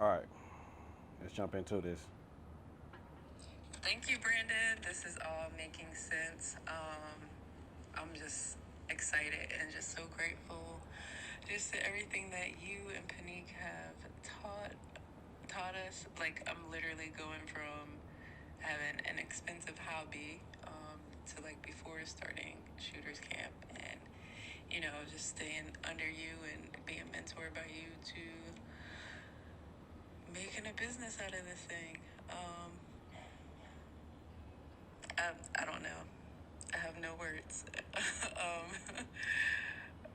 All right, let's jump into this. Thank you, Brandon. This is all making sense. I'm just excited and just so grateful just to everything that you and Panique have taught us. Like, I'm literally going from having an expensive hobby to like before starting shooters camp, and just staying under you and being mentored by you to making a business out of this thing. I don't know. I have no words. I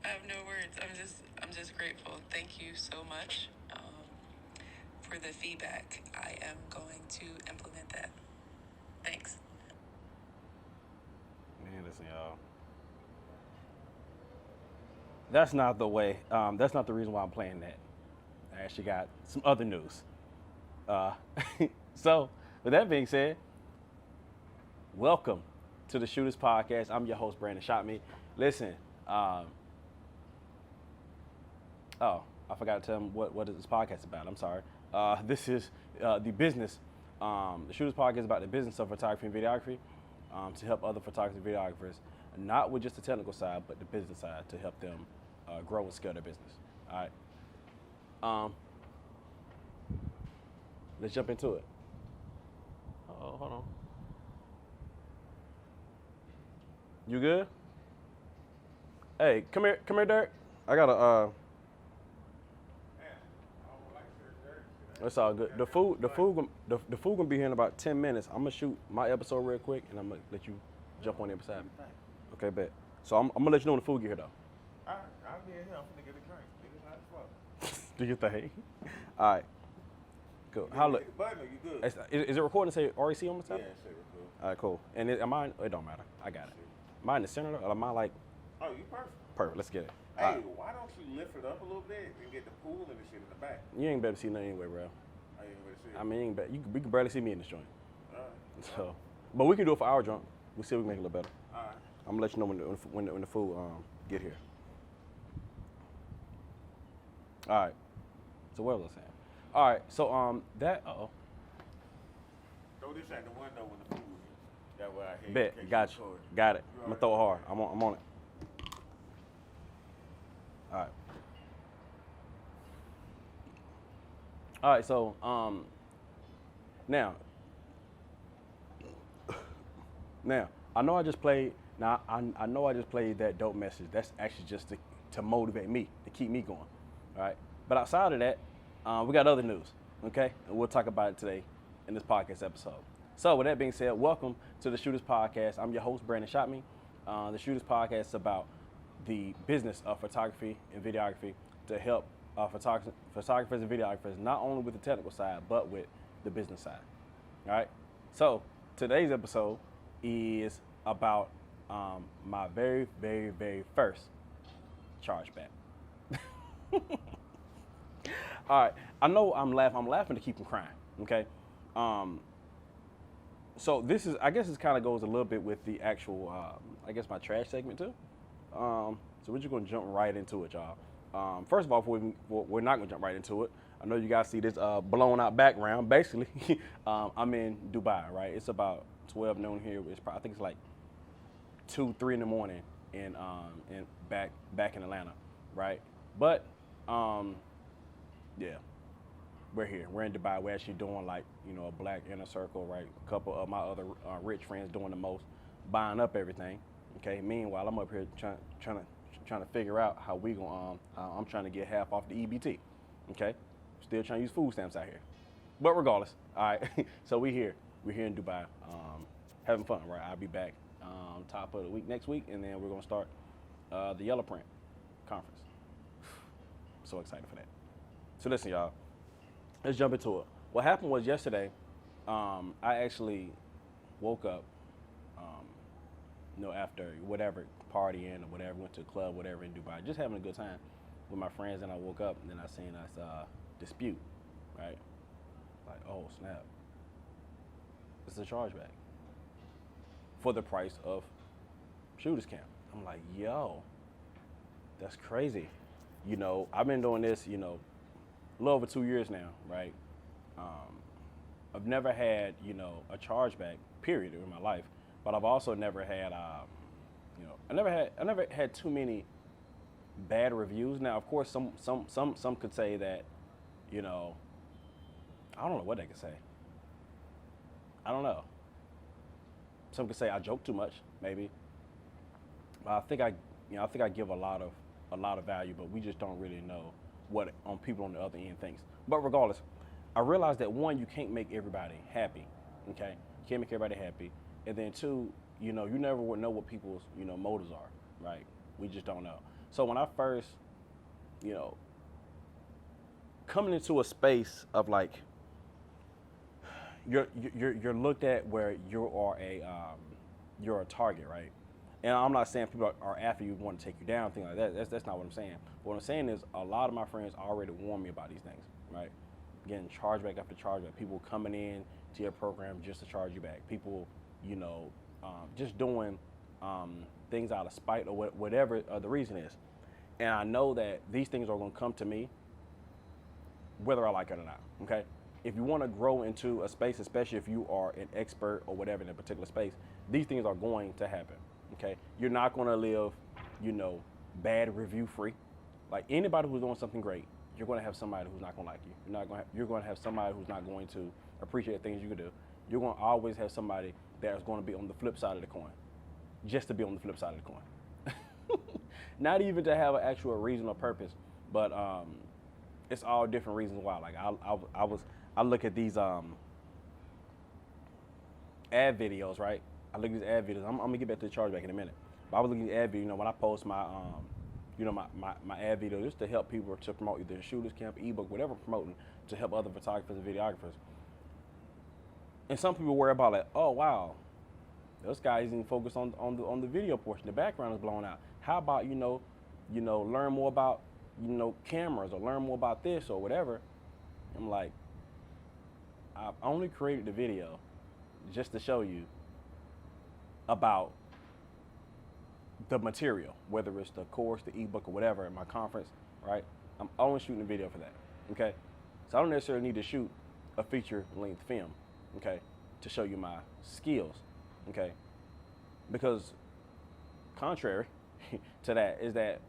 have no words. I'm just grateful. Thank you so much for the feedback. I am going to implement that. Thanks. Man, listen, y'all. That's not the way. That's not the reason why I'm playing that. I actually got some other news. Uh, so, with that being said, welcome to the Shooters Podcast. I'm your host, Brandon Shotme. Listen, oh, I forgot to tell them what is this podcast about. I'm sorry. This is the business. The Shooters Podcast is about the business of photography and videography to help other photographers and videographers, not with just the technical side, but the business side to help them grow and scale their business. All right. Let's jump into it. Oh, hold on. You good? Hey, come here, Dirk. I got a. It's all good. The food gonna be here in about 10 minutes. I'm gonna shoot my episode real quick, and I'm gonna let you jump on the beside me. Okay, bet. So I'm gonna let you know when the food get here, though. All right, I'll be in here. I'm finna get a drink. Niggas hot as fuck. Do your thing. All right. Cool. How look? You good? Is it recording? Say REC on the top? Yeah, say we're cool. All right, cool. And am I? It don't matter. I got it. Am I in the center, or am I like? Oh, you perfect. Perfect. Let's get it. Hey, All right. why don't you lift it up a little bit and get the pool and the shit in the back? You ain't better see nothing anyway, bro. I ain't ready to see it. I mean, you ain't bet. We can barely see me in this joint. All right. So, but we can do it for our drunk. We'll see if we can make it a little better. All right. I'm gonna let you know when the food get here. All right. So what was I saying? All right. So that Throw this at the window when the food is. That way I hear bet you. got you. Got it. I'm gonna throw it hard. I'm on it. All right. All right. So now I know I just played. Now I know I just played that dope message. That's actually just to motivate me, to keep me going. All right. But outside of that, we got other news. Okay, and we'll talk about it today in this podcast episode. So with that being said, welcome to the Shooters Podcast. I'm your host, Brandon Shotme. The Shooters Podcast is about the business of photography and videography to help photographers and videographers, not only with the technical side, but with the business side. All right. So today's episode is about my very, very, very first chargeback. All right. I know I'm laughing to keep from crying. Okay. So this is, I guess, this kind of goes a little bit with the actual, I guess, my trash segment too. So we're just gonna jump right into it, y'all. First of all, we're not gonna jump right into it. I know you guys see this blown out background. Basically, I'm in Dubai, right? It's about 12 noon here. I think it's like 2, 3 in the morning, in back in Atlanta, right? But yeah, we're here. We're in Dubai. We're actually doing like, a black inner circle, right? A couple of my other rich friends doing the most, buying up everything. Okay. Meanwhile, I'm up here trying to figure out how we gonna. I'm trying to get half off the EBT. Okay. Still trying to use food stamps out here. But regardless, all right. So we're here in Dubai, having fun, right? I'll be back top of the week next week, and then we're gonna start the Yellow Print conference. So excited for that. So listen, y'all. Let's jump into it. What happened was yesterday, I actually woke up, after whatever partying or whatever, went to a club, whatever in Dubai, just having a good time with my friends. And I woke up and then I seen us dispute, right? Like, oh snap, it's a chargeback for the price of shooters camp. I'm like, yo, that's crazy. I've been doing this, a little over 2 years now, right? Um, I've never had, a chargeback period in my life, but I've also never had, I never had too many bad reviews. Now, of course, some could say that, I don't know what they could say. I don't know. Some could say I joke too much, maybe. But I think I give a lot of value, but we just don't really know what people on the other end thinks. But regardless, I realized that one, you can't make everybody happy. Okay, you can't make everybody happy, and then two, you never would know what people's motives are, right? We just don't know. So when I first, coming into a space of like, you're looked at where you are you're a target, right? And I'm not saying people are after you, want to take you down, things like that. That's not what I'm saying. What I'm saying is a lot of my friends already warned me about these things, right? Getting chargeback after chargeback. People coming in to your program just to charge you back. People, just doing things out of spite or whatever the reason is. And I know that these things are going to come to me whether I like it or not, okay? If you want to grow into a space, especially if you are an expert or whatever in a particular space, these things are going to happen, okay? You're not going to live, bad review free. Like anybody who's doing something great, you're going to have somebody who's not going to like you. You're going to have somebody who's not going to appreciate things you can do. You're going to always have somebody that's going to be on the flip side of the coin, just to be on the flip side of the coin. Not even to have an actual reason or purpose, but it's all different reasons why. Like I look at these ad videos, right? I look at these ad videos. I'm gonna get back to the chargeback in a minute. But I was looking at ad videos, when I post my my ad video just to help people to promote either a shooters camp, ebook, whatever I'm promoting, to help other photographers and videographers. And some people worry about like, oh wow, this guy isn't focused on the video portion. The background is blown out. How about learn more about cameras or learn more about this or whatever. I'm like, I've only created the video just to show you about the material, whether it's the course, the ebook, or whatever, in my conference, right? I'm only shooting a video for that, okay? So I don't necessarily need to shoot a feature-length film, okay, to show you my skills, okay? Because contrary to that is that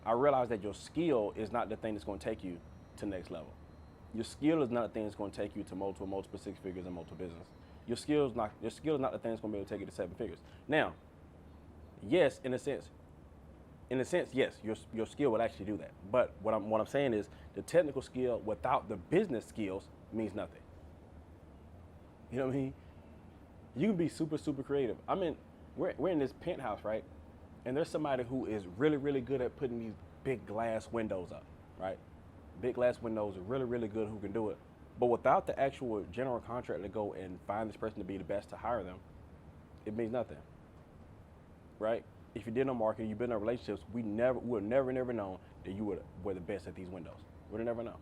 I realize that your skill is not the thing that's going to take you to the next level. Your skill is not the thing that's going to take you to multiple six figures and multiple business. Your skill is not the thing that's going to be able to take you to 7 figures. Now, yes, in a sense, yes, your skill will actually do that. But what I'm saying is the technical skill without the business skills means nothing. You know what I mean? You can be super, super creative. I mean, we're in this penthouse, right? And there's somebody who is really, really good at putting these big glass windows up, right? Big glass windows are really, really good who can do it. But without the actual general contractor to go and find this person to be the best to hire them, it means nothing, right? If you did no marketing, you've been in relationships, we would never known that you were the best at these windows. We'd have never known,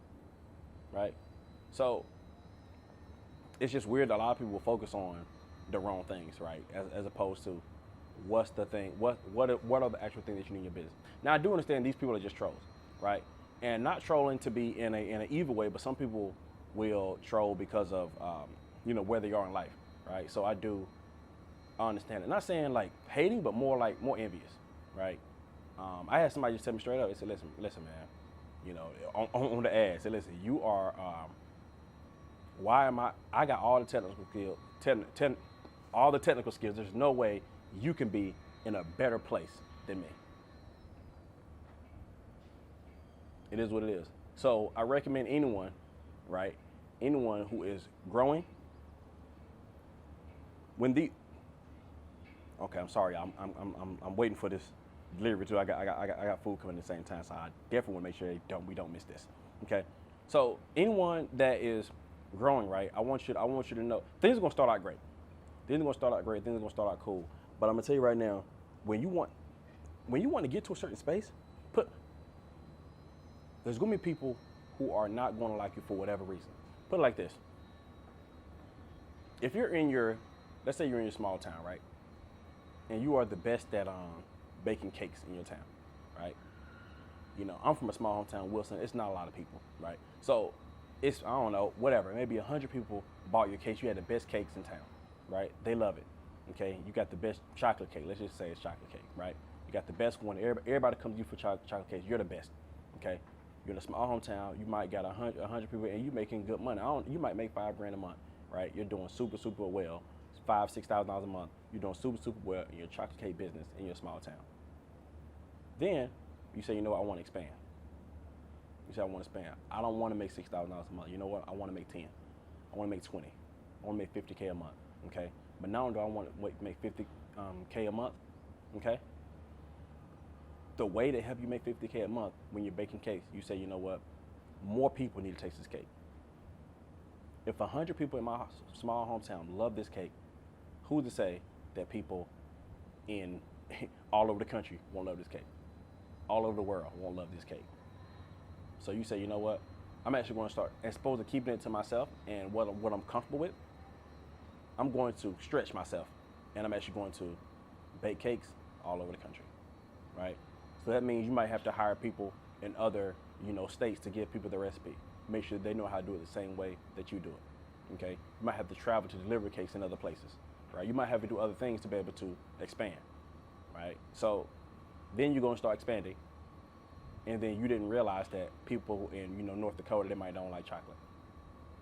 right? So it's just weird that a lot of people will focus on the wrong things, right? As opposed to what's the thing, what are the actual things that you need in your business. Now I do understand these people are just trolls, right? And not trolling to be in an evil way, but some people will troll because of where they are in life, right? So I understand it. Not saying like hating, but more envious, right? I had somebody just tell me straight up. They said, listen, man, on the ad, said, listen, you are. Why am I got all the technical skills, all the technical skills. There's no way you can be in a better place than me. It is what it is. So I recommend anyone, right? Anyone who is growing. Okay, I'm sorry. I'm waiting for this delivery too. I got food coming at the same time, so I definitely want to make sure we don't miss this. Okay. So anyone that is growing, right? I want you to know things are gonna start out great. Things are gonna start out great. Things are gonna start out cool. But I'm gonna tell you right now, when you want to get to a certain space, there's gonna be people who are not gonna like you for whatever reason. Put it like this: if you're let's say you're in your small town, right, and you are the best at baking cakes in your town, right? You know, I'm from a small hometown, Wilson. It's not a lot of people, right? So it's, I don't know, whatever. Maybe 100 people bought your cakes. You had the best cakes in town, right? They love it, okay? You got the best chocolate cake. Let's just say it's chocolate cake, right? You got the best one. Everybody comes to you for chocolate cakes. You're the best, okay? You're in a small hometown. You might got 100 people, and you're making good money. You might make $5,000 a month, right? You're doing super well, $5,000-$6,000 a month. You're doing super well in your chocolate cake business in your small town. Then you say, you know what, I want to expand. You say, I want to expand. I don't want to make $6,000 a month. You know what? I want to make 10. I want to make 20. I want to make $50K a month. Okay. But not only do I want to make $50K a month, okay. The way to help you make $50K a month when you're baking cakes, you say, you know what, more people need to taste this cake. If 100 people in my small hometown love this cake, who's to say that people in all over the country won't love this cake? All over the world won't love this cake. So you say, you know what, I'm actually going to start, as opposed to keeping it to myself and what I'm comfortable with, I'm going to stretch myself, and I'm actually going to bake cakes all over the country, right? So that means you might have to hire people in other, states to give people the recipe. Make sure they know how to do it the same way that you do it, okay? You might have to travel to deliver cakes in other places, right? You might have to do other things to be able to expand, right? So then you're going to start expanding, and then you didn't realize that people in, North Dakota, they might don't like chocolate,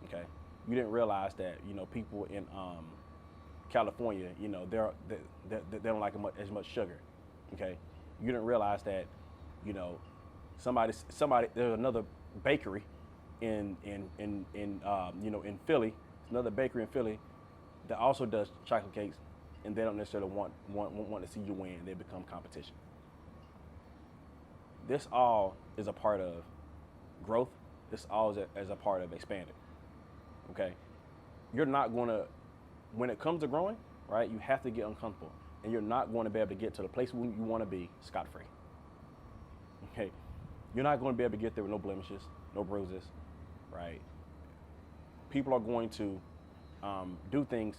okay? You didn't realize that, people in California, they don't like as much sugar, okay? You didn't realize that, somebody, there's another bakery in Philly, another bakery in Philly that also does chocolate cakes, and they don't necessarily want to see you win. They become competition. This all is a part of growth. This all is a part of expanding. Okay, you're not going to, when it comes to growing, right? You have to get uncomfortable, and you're not going to be able to get to the place where you want to be scot-free. Okay, you're not going to be able to get there with no blemishes, no bruises, right? People are going to do things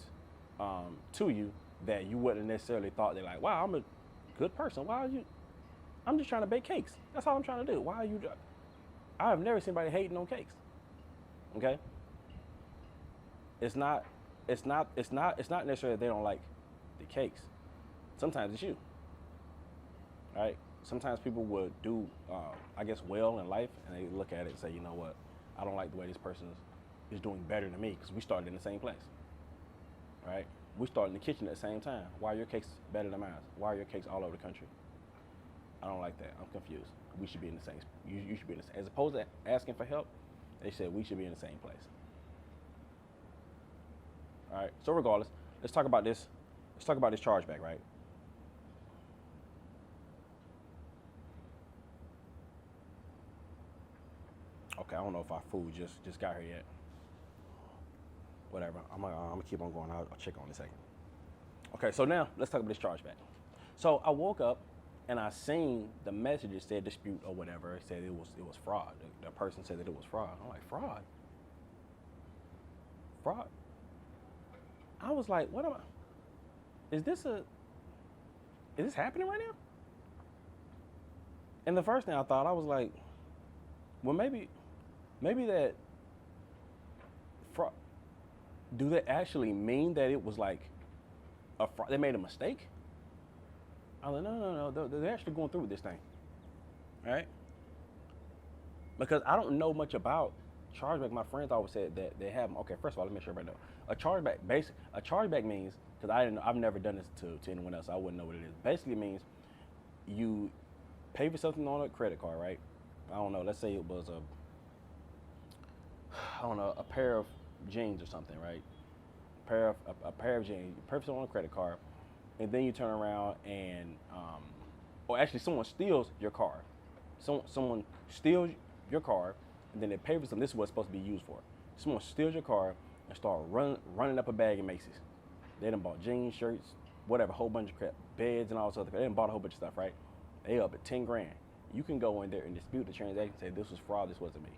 to you that you wouldn't necessarily thought. They're like, wow, I'm a good person. Why are you? I'm just trying to bake cakes. That's all I'm trying to do. Why are you? I have never seen anybody hating on cakes. Okay. It's not necessarily that they don't like the cakes. Sometimes it's you. Right? Sometimes people would do, well in life, and they look at it and say, you know what, I don't like the way this person is doing better than me, because we started in the same place. Right? We started in the kitchen at the same time. Why are your cakes better than mine? Why are your cakes all over the country? I don't like that. I'm confused. We should be in the same. You should be in the same. As opposed to asking for help, they said we should be in the same place. All right. So regardless, let's talk about this. Let's talk about this chargeback, right? Okay. I don't know if our food just got here yet. Whatever. I'm gonna keep on going. I'll check on in a second. Okay. So now let's talk about this chargeback. So I woke up and I seen the message that said dispute or whatever. It said it was fraud. The person said that it was fraud. I'm like, fraud? Fraud? I was like, what am I? Is this happening right now? And the first thing I thought, I was like, well, maybe that fraud. Do they actually mean that it was like a fraud? They made a mistake? I was like, no. They're actually going through with this thing, right? Because I don't know much about chargeback. My friends always said that they have them. Okay, first of all, let me make sure everybody know. A chargeback means, because I've never done this to anyone else, so I wouldn't know what it is. Basically, it means you pay for something on a credit card, right? I don't know. Let's say it was a pair of jeans or something, right? A pair of jeans. You purchase it on a credit card. And then you turn around and, or actually someone steals your car. Someone steals your car, and then they pay for something. This is what it's supposed to be used for. Someone steals your car and start running up a bag in Macy's. They done bought jeans, shirts, whatever, a whole bunch of crap, beds and all this other crap. They done bought a whole bunch of stuff, right? They up at 10 grand. You can go in there and dispute the transaction, say this was fraud, this wasn't me.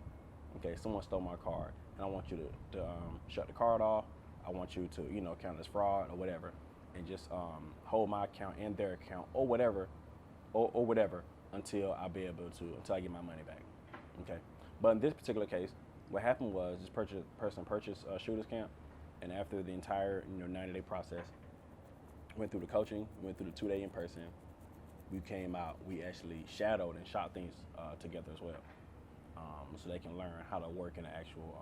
Okay, someone stole my card, and I want you to shut the card off. I want you to, count as fraud or whatever, and just hold my account and their account or whatever, until I until I get my money back. Okay. But in this particular case, what happened was this person purchased a shooters camp, and after the entire 90-day process, went through the coaching, went through the 2-day in person. We came out. We actually shadowed and shot things together as well, so they can learn how to work in an actual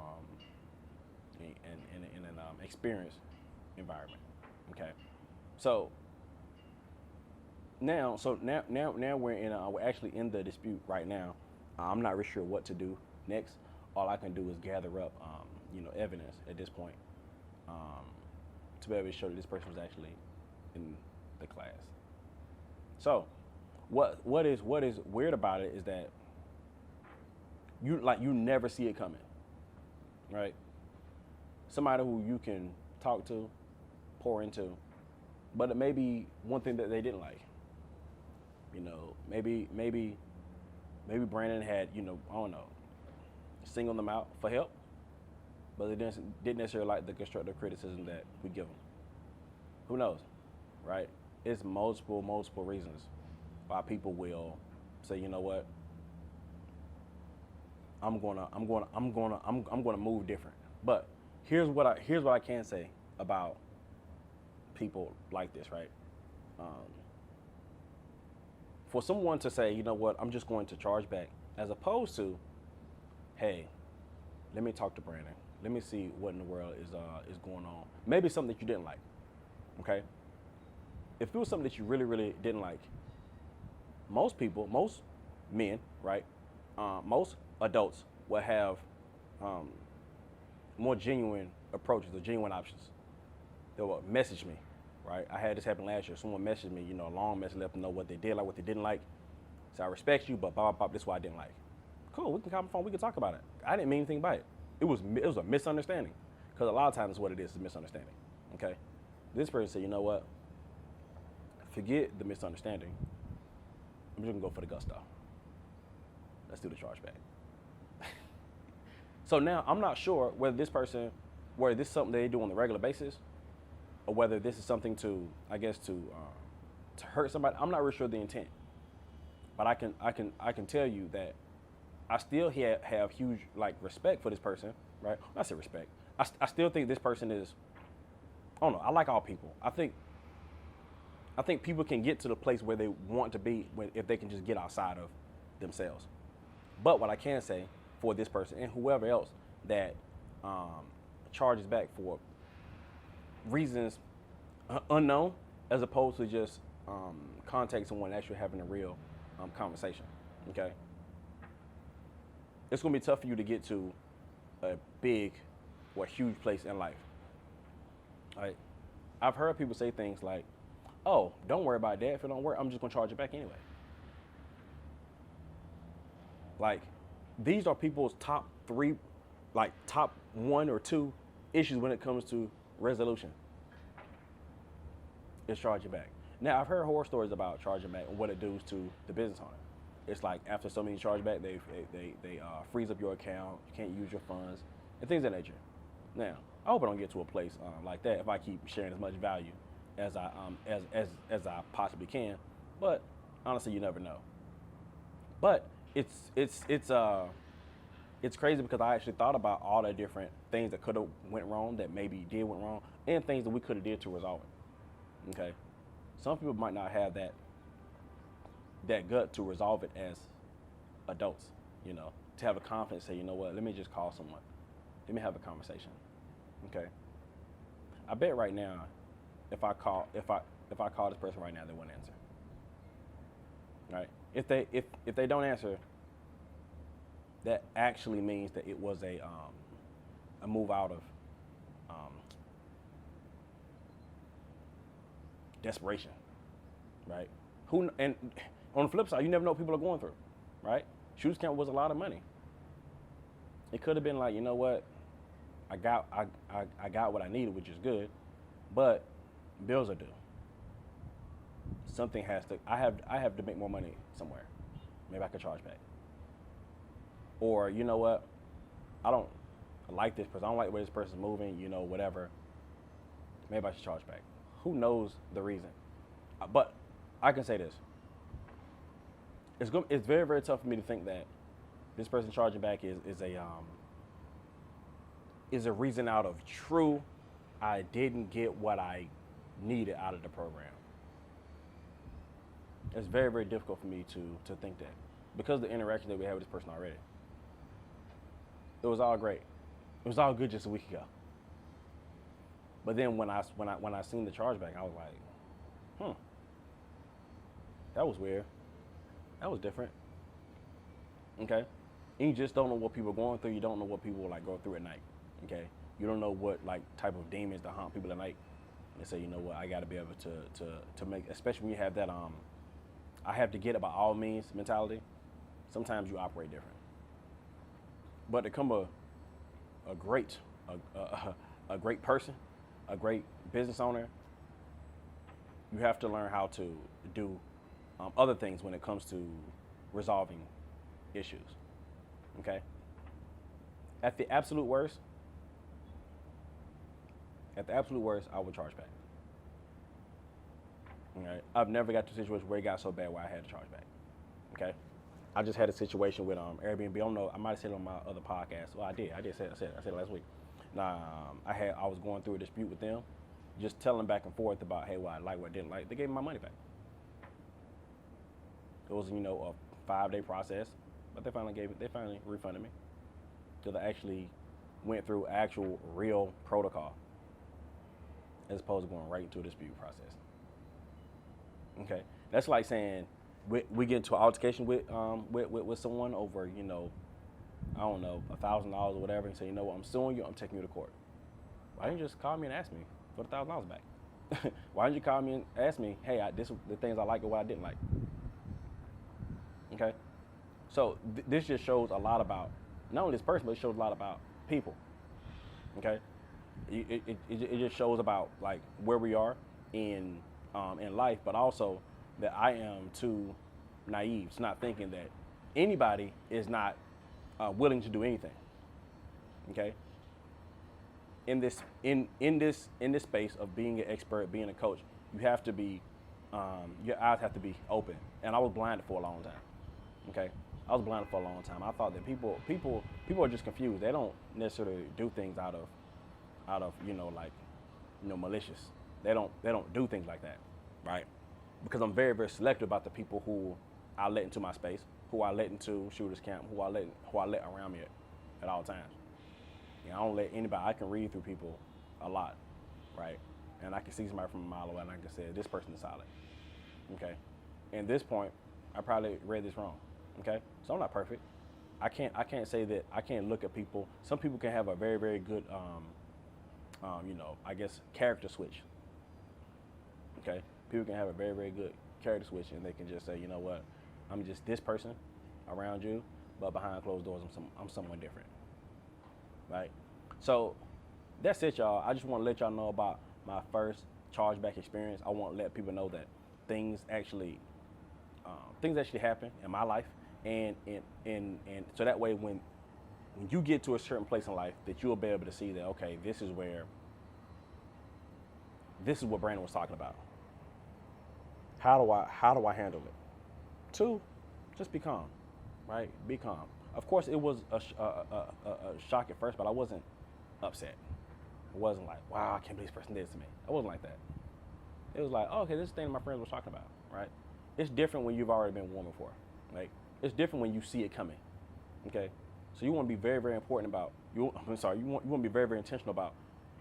in an experience environment. Okay, so now we're actually in the dispute right now. I'm not really sure what to do next. All I can do is gather up evidence at this point to be able to show that this person was actually in the class. So what is weird about it is that you never see it coming, right? Somebody who you can talk to, pour into, but it may be one thing that they didn't like. Maybe Brandon had, I don't know, singled them out for help, but they didn't necessarily like the constructive criticism that we give them. Who knows, right? It's multiple reasons why people will say, you know what, I'm gonna move different. But here's what I can say about people like this, right? For someone to say, you know what, I'm just going to charge back, as opposed to, hey, let me talk to Brandon. Let me see what in the world is going on. Maybe something that you didn't like. Okay. If it was something that you really, really didn't like, most people, most men, right, most adults will have more genuine approaches or genuine options. They will message me, right? I had this happen last year. Someone messaged me, a long message, let them know what they did like, what they didn't like. So I respect you, but this is what I didn't like. Cool, we can come on the phone, we can talk about it. I didn't mean anything by it. It was a misunderstanding. Because a lot of times what it is a misunderstanding, okay? This person said, you know what? Forget the misunderstanding. I'm just gonna go for the gusto. Let's do the chargeback. So now I'm not sure whether this is something they do on a regular basis, or whether this is something to hurt somebody. I'm not really sure the intent, but I can tell you that I still have huge respect for this person, right? I say respect. I still think this person is. I don't know. I like all people. I think people can get to the place where they want to be if they can just get outside of themselves. But what I can say for this person and whoever else that charges back for reasons unknown, as opposed to just contacting someone and actually having a real conversation, okay? It's gonna be tough for you to get to a big or huge place in life. Right? I've heard people say things like, oh, don't worry about that. If it don't work, I'm just gonna charge it back anyway. These are people's top 1 or 2 issues when it comes to resolution. Is charge it back. Now, I've heard horror stories about charging back and what it does to the business owner. It's like after so many chargeback, they freeze up your account, you can't use your funds, and things of that nature. Now, I hope I don't get to a place like that if I keep sharing as much value as I possibly can. But honestly, you never know. But it's crazy because I actually thought about all the different things that could have went wrong, that maybe did went wrong, and things that we could have did to resolve it. Okay, some people might not have that gut to resolve it as adults. To have a confidence, say, you know what, let me just call someone, let me have a conversation. Okay, I bet right now, if I call this person right now, they won't answer. Right? If they don't answer, that actually means that it was a move out of desperation, right? And on the flip side, you never know what people are going through, right? Shooters camp was a lot of money. It could have been like, you know what, I got what I needed, which is good, but bills are due. Something has to. I have to make more money somewhere. Maybe I could charge back. Or you know what, I don't like this person. I don't like the way this person's moving. Whatever. Maybe I should charge back. Who knows the reason? But I can say this. it's very, very tough for me to think that this person charging back is a reason out of true, I didn't get what I needed out of the program. It's very, very difficult for me to think that, because of the interaction that we had with this person already. It was all great. It was all good just a week ago. But then when I seen the chargeback, I was like, that was weird. That was different. Okay? And you just don't know what people are going through. You don't know what people like go through at night. Okay? You don't know what like type of demons that haunt people at night. And say, you know what, I gotta be able to make, especially when you have that I have to get it by all means mentality. Sometimes you operate different. But to become a great person, a great business owner, you have to learn how to do other things when it comes to resolving issues. Okay? At the absolute worst, I would charge back. Okay? I've never got to a situation where it got so bad where I had to charge back. Okay? I just had a situation with Airbnb. I don't know. I might have said it on my other podcast. Well, I did. I said it last week. Now, I was going through a dispute with them, just telling back and forth about, hey, what I like, what I didn't like. They gave me my money back. It was, a 5-day process, but they finally refunded me. Because I actually went through actual real protocol, as opposed to going right into a dispute process. Okay, that's like saying we get into an altercation with someone over, I don't know, $1,000 or whatever, and say, you know what, I'm suing you, I'm taking you to court. Why didn't you just call me and ask me for the $1,000 back? Why didn't you call me and ask me, hey, this is the things I like or what I didn't like? Okay, so this just shows a lot about not only this person, but it shows a lot about people. Okay, it just shows about like where we are in life, but also that I am too naive to not thinking that anybody is not willing to do anything. Okay. In this space of being an expert, being a coach, you have to be your eyes have to be open. And I was blinded for a long time. Okay, I was blinded for a long time. I thought that people are just confused. They don't necessarily do things out of malicious. They don't do things like that, right? Because I'm very, very selective about the people who I let into my space, who I let into shooters camp, who I let around me at all times. I don't let anybody. I can read through people a lot, right? And I can see somebody from a mile away, and I can say this person is solid. Okay. At this point, I probably read this wrong. Okay. So I'm not perfect. I can't say that. I can't look at people. Some people can have a very, very good, I guess character switch. Okay. People can have a very, very good character switch, and they can just say, you know what, I'm just this person around you, but behind closed doors, I'm someone different. Right? So that's it, y'all. I just want to let y'all know about my first chargeback experience. I want to let people know that things actually happen in my life, and so that way when you get to a certain place in life, that you'll be able to see that, okay, this is what Brandon was talking about. How do I handle it? 2, just be calm, right? Be calm. Of course, it was a shock at first, but I wasn't upset. It wasn't like, wow, I can't believe this person did this to me. I wasn't like that. It was like, oh, okay, this is the thing my friends were talking about, right? It's different when you've already been warned before, right? It's different when you see it coming, okay? So you want to be very, very important about, you want to be very, very intentional about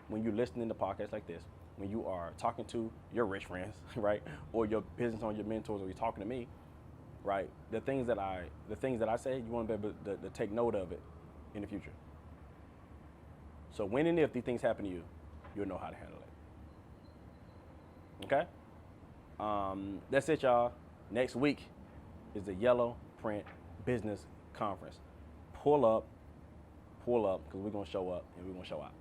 when you're listening to podcasts like this, when you are talking to your rich friends, right? Or your business owners, your mentors, or you're talking to me, right? The things that I say, you want to be able to take note of it in the future. So when and if these things happen to you, you'll know how to handle it. Okay? That's it, y'all. Next week is the Yellow Print Business Conference. Pull up, because we're going to show up and we're going to show out.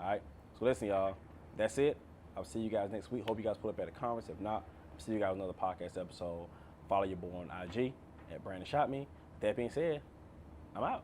All right? So listen, y'all. That's it. I'll see you guys next week. Hope you guys pull up at the conference. If not, I'll see you guys in another podcast episode. Follow your boy on IG at Brandon Shotme. That being said, I'm out.